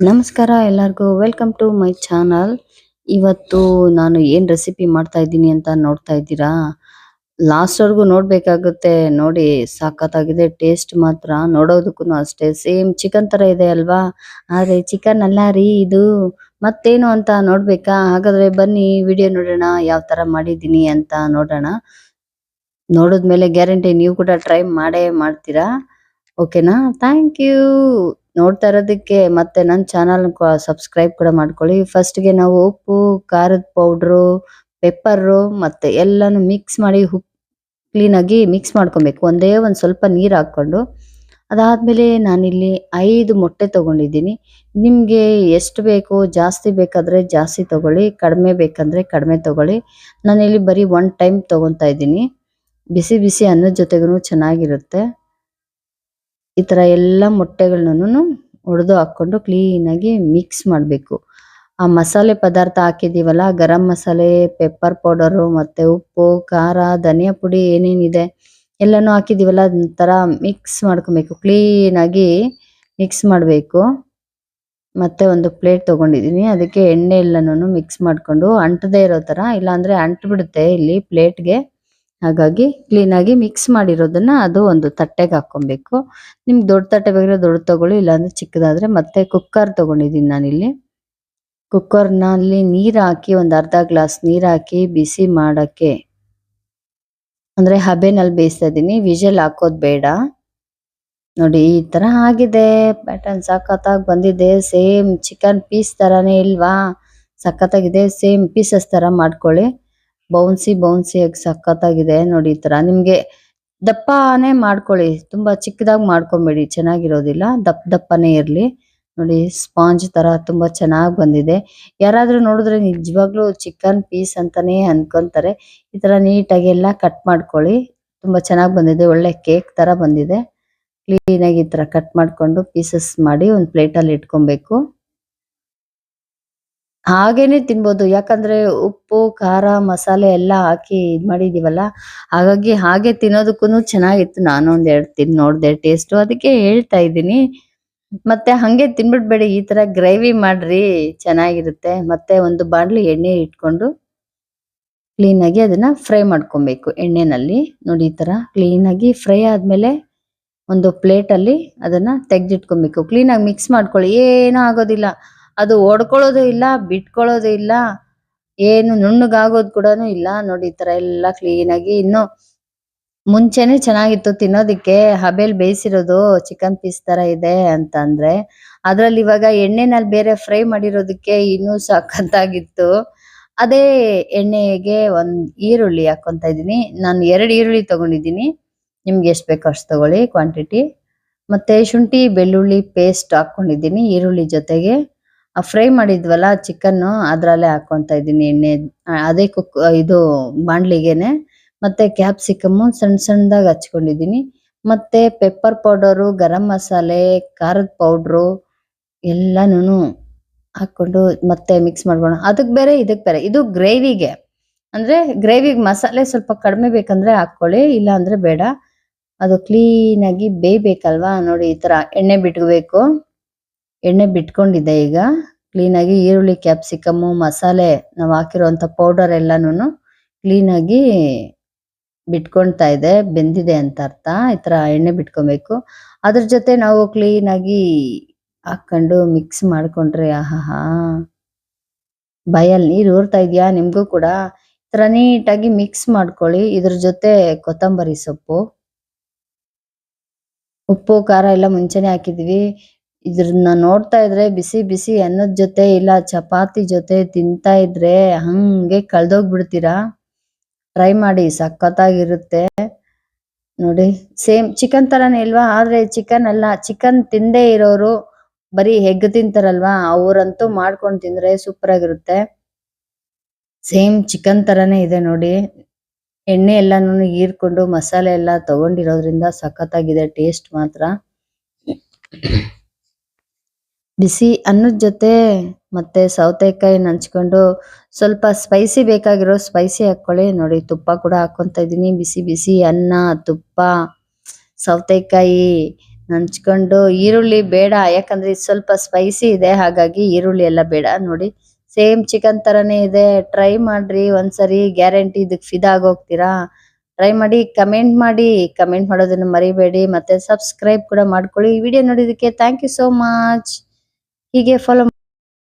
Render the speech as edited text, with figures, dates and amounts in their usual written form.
ನಮಸ್ಕಾರ ಎಲ್ಲರಿಗೂ welcome to my channel. ಇವತ್ತು ನಾನು ಏನ್ ರೆಸಿಪಿ ಮಾಡ್ತಾ ಇದ್ದೀನಿ ಅಂತ ನೋಡ್ತಾ ಇದ್ದೀರಾ. ಲಾಸ್ಟ್ ವರ್ಗೂ ನೋಡ್ಬೇಕಾಗುತ್ತೆ. ನೋಡಿ ಸಖತ್ತಾಗಿದೆ. ಟೇಸ್ಟ್ ಮಾತ್ರ ನೋಡೋದಕ್ಕೂ ಅಷ್ಟೇ ಸೇಮ್ ಚಿಕನ್ ತರ ಇದೆ ಅಲ್ವಾ. ಆದ್ರೆ ಚಿಕನ್ ಅಲ್ಲ ರೀ ಇದು. ಮತ್ತೇನು ಅಂತ ನೋಡ್ಬೇಕಾ? ಹಾಗಾದ್ರೆ ಬನ್ನಿ ವಿಡಿಯೋ ನೋಡೋಣ, ಯಾವ ತರ ಮಾಡಿದ್ದೀನಿ ಅಂತ ನೋಡೋಣ. ನೋಡಿದ್ಮೇಲೆ ಗ್ಯಾರಂಟಿ ನೀವು ಕೂಡ ಟ್ರೈ ಮಾಡೇ ಮಾಡ್ತೀರಾ. ಓಕೆನಾ? ಥ್ಯಾಂಕ್ ಯು ನೋಡ್ತಾ ಇರೋದಕ್ಕೆ. ಮತ್ತೆ ನನ್ನ ಚಾನಲ್ ಸಬ್ಸ್ಕ್ರೈಬ್ ಕೂಡ ಮಾಡ್ಕೊಳ್ಳಿ. ಫಸ್ಟ್ಗೆ ನಾವು ಉಪ್ಪು, ಖಾರದ ಪೌಡ್ರು, ಪೆಪ್ಪರು ಮತ್ತೆ ಎಲ್ಲಾನು ಮಿಕ್ಸ್ ಮಾಡಿ ಕ್ಲೀನ್ ಆಗಿ ಮಿಕ್ಸ್ ಮಾಡ್ಕೊಬೇಕು. ಒಂದೇ ಒಂದ್ ಸ್ವಲ್ಪ ನೀರ್ ಹಾಕೊಂಡು. ಅದಾದ್ಮೇಲೆ ನಾನಿಲ್ಲಿ 5 ಮೊಟ್ಟೆ ತಗೊಂಡಿದ್ದೀನಿ. ನಿಮ್ಗೆ ಎಷ್ಟು ಬೇಕು, ಜಾಸ್ತಿ ಬೇಕಾದ್ರೆ ಜಾಸ್ತಿ ತಗೊಳ್ಳಿ, ಕಡಿಮೆ ಬೇಕಂದ್ರೆ ಕಡಿಮೆ ತಗೊಳ್ಳಿ. ನಾನಿಲ್ಲಿ ಬರೀ 1 ಟೈಮ್ ತಗೊಂತಾ ಇದ್ದೀನಿ. ಬಿಸಿ ಬಿಸಿ ಅನ್ನದ ಜೊತೆಗೂ ಚೆನ್ನಾಗಿರುತ್ತೆ. ಈ ತರ ಎಲ್ಲ ಮೊಟ್ಟೆಗಳನ್ನು ಒಡೆದು ಹಾಕೊಂಡು ಕ್ಲೀನ್ ಆಗಿ ಮಿಕ್ಸ್ ಮಾಡಬೇಕು. ಆ ಮಸಾಲೆ ಪದಾರ್ಥ ಹಾಕಿದೀವಲ್ಲ, ಗರಂ ಮಸಾಲೆ, ಪೆಪ್ಪರ್ ಪೌಡರು ಮತ್ತೆ ಉಪ್ಪು, ಖಾರ, ಧನಿಯಾ ಪುಡಿ ಏನೇನಿದೆ ಎಲ್ಲಾನು ಹಾಕಿದೀವಲ್ಲ, ಅದೊಂಥರ ಮಿಕ್ಸ್ ಮಾಡ್ಕೊಬೇಕು. ಕ್ಲೀನ್ ಆಗಿ ಮಿಕ್ಸ್ ಮಾಡಬೇಕು. ಮತ್ತೆ ಒಂದು ಪ್ಲೇಟ್ ತಗೊಂಡಿದ್ದೀನಿ. ಅದಕ್ಕೆ ಎಣ್ಣೆ ಎಲ್ಲಾನು ಮಿಕ್ಸ್ ಮಾಡ್ಕೊಂಡು ಅಂಟದೇ ಇರೋ ತರ, ಇಲ್ಲಾಂದ್ರೆ ಅಂಟು ಬಿಡುತ್ತೆ ಇಲ್ಲಿ ಪ್ಲೇಟ್ಗೆ. ಹಾಗಾಗಿ ಕ್ಲೀನ್ ಆಗಿ ಮಿಕ್ಸ್ ಮಾಡಿರೋದನ್ನ ಅದು ಒಂದು ತಟ್ಟೆಗೆ ಹಾಕೊಬೇಕು. ನಿಮ್ಗೆ ದೊಡ್ಡ ತಟ್ಟೆ ಬೇಕಾದ್ರೆ ದೊಡ್ಡ ತಗೊಳ್ಳಿ, ಇಲ್ಲಾಂದ್ರೆ ಚಿಕ್ಕದಾದ್ರೆ. ಮತ್ತೆ ಕುಕ್ಕರ್ ತಗೊಂಡಿದ್ದೀನಿ ನಾನಿಲ್ಲಿ. ಕುಕ್ಕರ್ನಲ್ಲಿ ನೀರ್ ಹಾಕಿ ಒಂದ್ ಅರ್ಧ ಗ್ಲಾಸ್ ನೀರ್ ಹಾಕಿ ಬಿಸಿ ಮಾಡಕ್ಕೆ, ಅಂದ್ರೆ ಹಬೆನಲ್ಲಿ ಬೇಯಿಸ್ತಾ ಇದೀನಿ. ವಿಷಲ್ ಹಾಕೋದ್ ಬೇಡ. ನೋಡಿ ಈ ತರ ಆಗಿದೆ. ಪ್ಯಾಟರ್ನ್ ಸಖತ್ತಾಗಿ ಬಂದಿದೆ. ಸೇಮ್ ಚಿಕನ್ ಪೀಸ್ ತರಾನೇ ಇಲ್ವಾ? ಸಖತ್ತಾಗಿದೆ. ಸೇಮ್ ಪೀಸಸ್ ತರ ಮಾಡ್ಕೊಳ್ಳಿ. ಬೌನ್ಸಿ ಬೌನ್ಸಿಯಾಗಿ ಸಖತ್ತಾಗಿದೆ. ನೋಡಿ ಈ ತರ ನಿಮ್ಗೆ ದಪ್ಪನೇ ಮಾಡ್ಕೊಳ್ಳಿ. ತುಂಬಾ ಚಿಕ್ಕದಾಗಿ ಮಾಡ್ಕೊಂಬೇಡಿ, ಚೆನ್ನಾಗಿರೋದಿಲ್ಲ. ದಪ್ಪನೇ ಇರ್ಲಿ. ನೋಡಿ ಸ್ಪಾಂಜ್ ತರ ತುಂಬಾ ಚೆನ್ನಾಗಿ ಬಂದಿದೆ. ಯಾರಾದ್ರೂ ನೋಡಿದ್ರೆ ನಿಜವಾಗ್ಲೂ ಚಿಕನ್ ಪೀಸ್ ಅಂತಾನೆ ಅನ್ಕೊಂತಾರೆ. ಈ ತರ ನೀಟಾಗಿ ಎಲ್ಲ ಕಟ್ ಮಾಡ್ಕೊಳ್ಳಿ. ತುಂಬಾ ಚೆನ್ನಾಗಿ ಬಂದಿದೆ. ಒಳ್ಳೆ ಕೇಕ್ ತರ ಬಂದಿದೆ. ಕ್ಲೀನ್ ಆಗಿ ಈ ತರ ಕಟ್ ಮಾಡ್ಕೊಂಡು ಪೀಸಸ್ ಮಾಡಿ ಒಂದ್ ಪ್ಲೇಟ್ ಅಲ್ಲಿ ಇಟ್ಕೊಬೇಕು. ಹಾಗೇನೆ ತಿನ್ಬೋದು. ಯಾಕಂದ್ರೆ ಉಪ್ಪು, ಖಾರ, ಮಸಾಲೆ ಎಲ್ಲ ಹಾಕಿ ಇದ್ ಮಾಡಿದೀವಲ್ಲ. ಹಾಗಾಗಿ ಹಾಗೆ ತಿನ್ನೋದಕ್ಕೂನು ಚೆನ್ನಾಗಿತ್ತು. ನಾನು ಒಂದ್ 2 ತಿಂದ್ ನೋಡ್ದೆ ಟೇಸ್ಟು. ಅದಕ್ಕೆ ಹೇಳ್ತಾ ಇದ್ದೀನಿ. ಮತ್ತೆ ಹಂಗೆ ತಿನ್ಬಿಡ್ಬೇಡಿ. ಈ ತರ ಗ್ರೇವಿ ಮಾಡ್ರಿ, ಚೆನ್ನಾಗಿರುತ್ತೆ. ಮತ್ತೆ ಒಂದು ಬಾಣ್ಲಿ ಎಣ್ಣೆ ಇಟ್ಕೊಂಡು ಕ್ಲೀನ್ ಆಗಿ ಅದನ್ನ ಫ್ರೈ ಮಾಡ್ಕೊಬೇಕು ಎಣ್ಣೆನಲ್ಲಿ. ನೋಡಿ ಈ ತರ ಕ್ಲೀನ್ ಆಗಿ ಫ್ರೈ ಆದ್ಮೇಲೆ ಒಂದು ಪ್ಲೇಟ್ ಅಲ್ಲಿ ಅದನ್ನ ತೆಗ್ದಿಟ್ಕೊಬೇಕು. ಕ್ಲೀನ್ ಆಗಿ ಮಿಕ್ಸ್ ಮಾಡ್ಕೊಳ್ಳಿ. ಏನೂ ಆಗೋದಿಲ್ಲ. ಅದು ಒಡ್ಕೊಳ್ಳೋದು ಇಲ್ಲ, ಬಿಟ್ಕೊಳ್ಳೋದು ಇಲ್ಲ, ಏನು ನುಣ್ಣಗಾಗೋದು ಕೂಡನು ಇಲ್ಲ. ನೋಡಿ ಈ ತರ ಎಲ್ಲ ಕ್ಲೀನ್ ಆಗಿ. ಇನ್ನು ಮುಂಚೆನೆ ಚೆನ್ನಾಗಿತ್ತು ತಿನ್ನೋದಿಕ್ಕೆ. ಹಬೆಲ್ ಬೇಯಿಸಿರೋದು ಚಿಕನ್ ಪೀಸ್ ತರ ಇದೆ ಅಂತ ಅಂದ್ರೆ, ಅದ್ರಲ್ಲಿ ಇವಾಗ ಎಣ್ಣೆನಲ್ಲಿ ಬೇರೆ ಫ್ರೈ ಮಾಡಿರೋದಕ್ಕೆ ಇನ್ನೂ ಸಖತ್ತಾಗಿತ್ತು. ಅದೇ ಎಣ್ಣೆಗೆ ಒಂದ್ ಈರುಳ್ಳಿ ಹಾಕೊಂತ ಇದೀನಿ. ನಾನು 2 ಈರುಳ್ಳಿ ತಗೊಂಡಿದ್ದೀನಿ. ನಿಮ್ಗೆ ಎಷ್ಟು ಬೇಕೋ ಅಷ್ಟು ತಗೊಳ್ಳಿ ಕ್ವಾಂಟಿಟಿ. ಮತ್ತೆ ಶುಂಠಿ ಬೆಳ್ಳುಳ್ಳಿ ಪೇಸ್ಟ್ ಹಾಕೊಂಡಿದ್ದೀನಿ ಈರುಳ್ಳಿ ಜೊತೆಗೆ. ಫ್ರೈ ಮಾಡಿದ್ವಲ್ಲ ಚಿಕನ್, ಅದ್ರಲ್ಲೇ ಹಾಕೊಂತ ಇದೀನಿ ಎಣ್ಣೆ. ಅದೇ ಇದು ಬಾಣ್ಲಿಗೆನೆ. ಮತ್ತೆ ಕ್ಯಾಪ್ಸಿಕಮ್ ಸಣ್ಣ ಸಣ್ಣದಾಗಿ ಹಚ್ಕೊಂಡಿದೀನಿ. ಮತ್ತೆ ಪೆಪ್ಪರ್ ಪೌಡರು, ಗರಂ ಮಸಾಲೆ, ಖಾರದ ಪೌಡ್ರು ಎಲ್ಲಾನು ಹಾಕೊಂಡು ಮತ್ತೆ ಮಿಕ್ಸ್ ಮಾಡ್ಕೊಳ್ಳೋಣ. ಅದಕ್ ಬೇರೆ ಇದಕ್ ಬೇರೆ. ಇದು ಗ್ರೇವಿಗೆ. ಅಂದ್ರೆ ಗ್ರೇವಿಗೆ ಮಸಾಲೆ ಸ್ವಲ್ಪ ಕಡಿಮೆ ಬೇಕಂದ್ರೆ ಹಾಕೊಳ್ಳಿ, ಇಲ್ಲ ಅಂದ್ರೆ ಬೇಡ. ಅದು ಕ್ಲೀನ್ ಆಗಿ ಬೇಯ್ಬೇಕಲ್ವಾ. ನೋಡಿ ಈ ತರ ಎಣ್ಣೆ ಬಿಟ್ಕೋಬೇಕು. ಎಣ್ಣೆ ಬಿಟ್ಕೊಂಡಿದ್ದೆ ಈಗ. ಕ್ಲೀನ್ ಆಗಿ ಈರುಳ್ಳಿ, ಕ್ಯಾಪ್ಸಿಕಮ್, ಮಸಾಲೆ ನಾವು ಹಾಕಿರುವಂತ ಪೌಡರ್ ಎಲ್ಲಾನು ಕ್ಲೀನ್ ಆಗಿ ಬಿಟ್ಕೊಳ್ತಾ ಇದೆ. ಬೆಂದಿದೆ ಅಂತ ಅರ್ಥ. ಈ ತರ ಎಣ್ಣೆ ಬಿಟ್ಕೊಬೇಕು. ಅದ್ರ ಜೊತೆ ನಾವು ಕ್ಲೀನ್ ಆಗಿ ಹಾಕೊಂಡು ಮಿಕ್ಸ್ ಮಾಡ್ಕೊಂಡ್ರೆ ಆಹಾಹಾ, ಬಾಯಲ್ಲಿ ನೀರ್ ಊರ್ತಾ ಇದ್ಯಾ ನಿಮ್ಗೂ ಕೂಡ? ಈ ತರ ನೀಟಾಗಿ ಮಿಕ್ಸ್ ಮಾಡ್ಕೊಳ್ಳಿ. ಇದ್ರ ಜೊತೆ ಕೊತ್ತಂಬರಿ ಸೊಪ್ಪು, ಉಪ್ಪು, ಖಾರ ಎಲ್ಲ ಮುಂಚೆನೆ ಹಾಕಿದ್ವಿ. ಇದ್ರನ್ನ ನೋಡ್ತಾ ಇದ್ರೆ ಬಿಸಿ ಬಿಸಿ ಅನ್ನದ ಜೊತೆ ಇಲ್ಲ ಚಪಾತಿ ಜೊತೆ ತಿಂತಾ ಇದ್ರೆ ಹಂಗೆ ಕಳ್ದೋಗ್ಬಿಡ್ತೀರಾ. ಟ್ರೈ ಮಾಡಿ, ಸಖತ್ತಾಗಿರುತ್ತೆ. ನೋಡಿ ಸೇಮ್ ಚಿಕನ್ ತರಾನೇ ಇಲ್ವಾ? ಆದ್ರೆ ಚಿಕನ್ ಅಲ್ಲ. ಚಿಕನ್ ತಿಂದೇ ಇರೋರು ಬರೀ ಎಗ್ ತಿಂತಾರಲ್ವಾ, ಅವ್ರಂತೂ ಮಾಡ್ಕೊಂಡು ತಿಂದ್ರೆ ಸೂಪರ್ ಆಗಿರುತ್ತೆ. ಸೇಮ್ ಚಿಕನ್ ತರಾನೇ ಇದೆ ನೋಡಿ. ಎಣ್ಣೆ ಎಲ್ಲಾನು ಹೀರ್ಕೊಂಡು ಮಸಾಲೆ ಎಲ್ಲ ತಗೊಂಡಿರೋದ್ರಿಂದ ಸಖತ್ತಾಗಿದೆ ಟೇಸ್ಟ್ ಮಾತ್ರ. ಬಿಸಿ ಅನ್ನದ ಜೊತೆ ಮತ್ತೆ ಸೌತೆಕಾಯಿ ನಂಚ್ಕೊಂಡು ಸ್ವಲ್ಪ ಸ್ಪೈಸಿ ಬೇಕಾಗಿರೋ ಸ್ಪೈಸಿ ಹಾಕೊಳ್ಳಿ. ನೋಡಿ ತುಪ್ಪ ಕೂಡ ಹಾಕೊಂತ ಇದೀನಿ. ಬಿಸಿ ಬಿಸಿ ಅನ್ನ, ತುಪ್ಪ, ಸೌತೆಕಾಯಿ ಹಂಚ್ಕೊಂಡು ಈರುಳ್ಳಿ ಬೇಡ ಯಾಕಂದ್ರೆ ಇದು ಸ್ವಲ್ಪ ಸ್ಪೈಸಿ ಇದೆ ಹಾಗಾಗಿ ಈರುಳ್ಳಿ ಎಲ್ಲ ಬೇಡ ನೋಡಿ ಸೇಮ್ ಚಿಕನ್ ತರನೇ ಇದೆ ಟ್ರೈ ಮಾಡ್ರಿ ಒಂದ್ಸರಿ ಗ್ಯಾರಂಟಿ ಇದಕ್ ಫಿದಾ ಆಗೋಗ್ತೀರಾ ಟ್ರೈ ಮಾಡಿ ಕಮೆಂಟ್ ಮಾಡೋದನ್ನ ಮರಿಬೇಡಿ ಮತ್ತೆ ಸಬ್ಸ್ಕ್ರೈಬ್ ಕೂಡ ಮಾಡ್ಕೊಳ್ಳಿ ಈ ವಿಡಿಯೋ ನೋಡಿದಕ್ಕೆ ಥ್ಯಾಂಕ್ ಯು ಸೋ ಮಚ್ ಹೀಗೆ ಫಾಲೋ